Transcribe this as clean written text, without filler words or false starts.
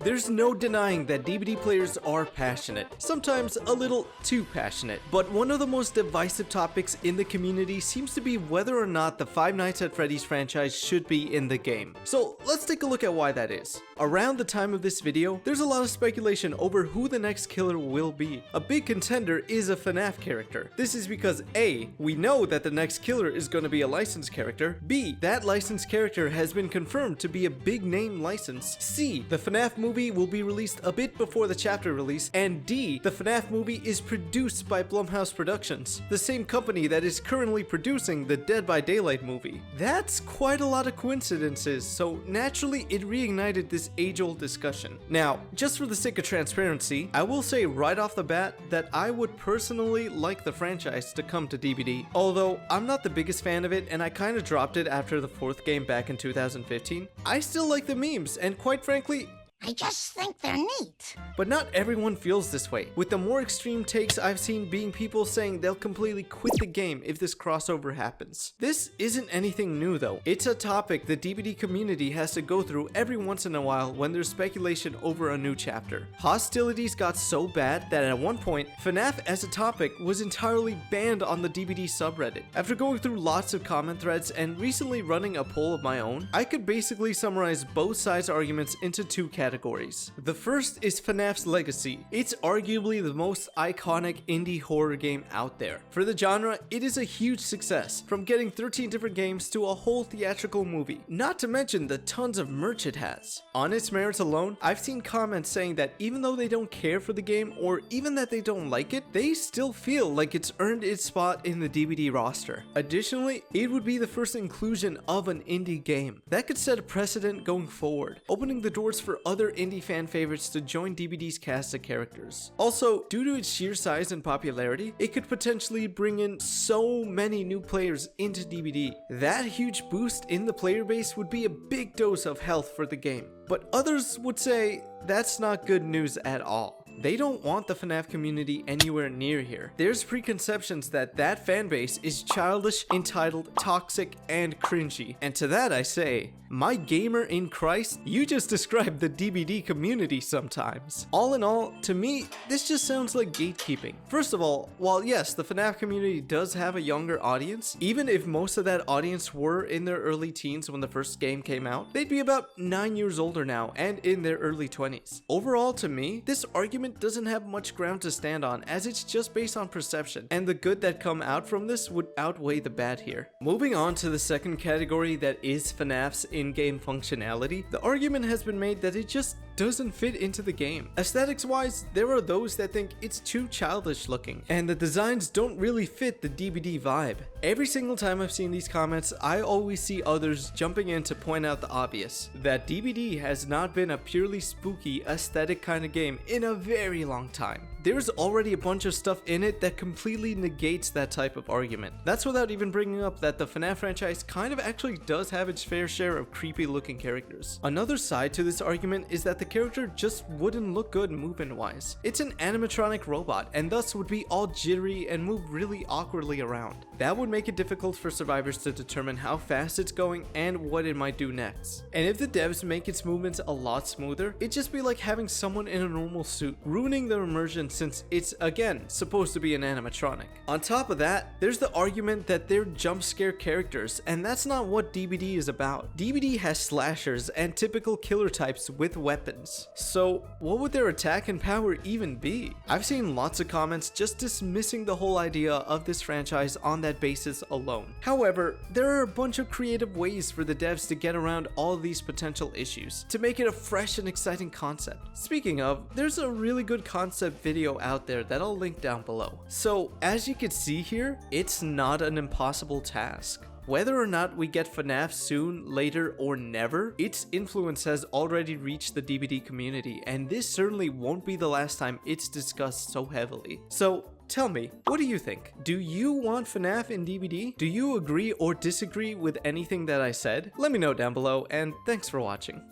There's no denying that DBD players are passionate, sometimes a little too passionate, but one of the most divisive topics in the community seems to be whether or not the Five Nights at Freddy's franchise should be in the game. So let's take a look at why that is. Around the time of this video, there's a lot of speculation over who the next killer will be. A big contender is a FNAF character. This is because A, we know that the next killer is going to be a licensed character, B, that licensed character has been confirmed to be a big name license, C, the FNAF movie will be released a bit before the chapter release, and D, the FNAF movie is produced by Blumhouse Productions, the same company that is currently producing the Dead by Daylight movie. That's quite a lot of coincidences, so naturally it reignited this age-old discussion. Now, just for the sake of transparency, I will say right off the bat that I would personally like the franchise to come to DBD, although I'm not the biggest fan of it and I kind of dropped it after the 4th game back in 2015. I still like the memes, and quite frankly, I just think they're neat. But not everyone feels this way, with the more extreme takes I've seen being people saying they'll completely quit the game if this crossover happens. This isn't anything new though. It's a topic the DBD community has to go through every once in a while when there's speculation over a new chapter. Hostilities got so bad that at one point, FNAF as a topic was entirely banned on the DBD subreddit. After going through lots of comment threads and recently running a poll of my own, I could basically summarize both sides' arguments into two categories. The first is FNAF's Legacy. It's arguably the most iconic indie horror game out there. For the genre, it is a huge success, from getting 13 different games to a whole theatrical movie, not to mention the tons of merch it has. On its merits alone, I've seen comments saying that even though they don't care for the game or even that they don't like it, they still feel like it's earned its spot in the DBD roster. Additionally, it would be the first inclusion of an indie game. That could set a precedent going forward, opening the doors for other indie fan favorites to join DBD's cast of characters. Also, due to its sheer size and popularity, it could potentially bring in so many new players into DBD. That huge boost in the player base would be a big dose of health for the game. But others would say that's not good news at all. They don't want the FNAF community anywhere near here. There's preconceptions that fan base is childish, entitled, toxic, and cringy. And to that I say, my gamer in Christ, you just described the DBD community sometimes. All in all, to me, this just sounds like gatekeeping. First of all, while yes, the FNAF community does have a younger audience, even if most of that audience were in their early teens when the first game came out, they'd be about 9 years older now and in their early 20s. Overall, to me, this argument doesn't have much ground to stand on, as it's just based on perception, and the good that come out from this would outweigh the bad here. Moving on to the second category, that is FNAF's in-game functionality, the argument has been made that it just doesn't fit into the game. Aesthetics wise, there are those that think it's too childish looking, and the designs don't really fit the DBD vibe. Every single time I've seen these comments, I always see others jumping in to point out the obvious, that DBD has not been a purely spooky aesthetic kind of game in a very long time. There's already a bunch of stuff in it that completely negates that type of argument. That's without even bringing up that the FNAF franchise kind of actually does have its fair share of creepy looking characters. Another side to this argument is that the character just wouldn't look good movement wise. It's an animatronic robot and thus would be all jittery and move really awkwardly around. That would make it difficult for survivors to determine how fast it's going and what it might do next. And if the devs make its movements a lot smoother, it'd just be like having someone in a normal suit, ruining their immersion since it's again supposed to be an animatronic. On top of that, there's the argument that they're jump scare characters, and that's not what DBD is about. DBD has slashers and typical killer types with weapons. So what would their attack and power even be? I've seen lots of comments just dismissing the whole idea of this franchise on that basis alone. However, there are a bunch of creative ways for the devs to get around all of these potential issues to make it a fresh and exciting concept. Speaking of, there's a really good concept video out there that I'll link down below. So as you can see here, it's not an impossible task. Whether or not we get FNAF soon, later, or never, its influence has already reached the DBD community, and this certainly won't be the last time it's discussed so heavily. So tell me, what do you think? Do you want FNAF in DBD? Do you agree or disagree with anything that I said? Let me know down below, and thanks for watching.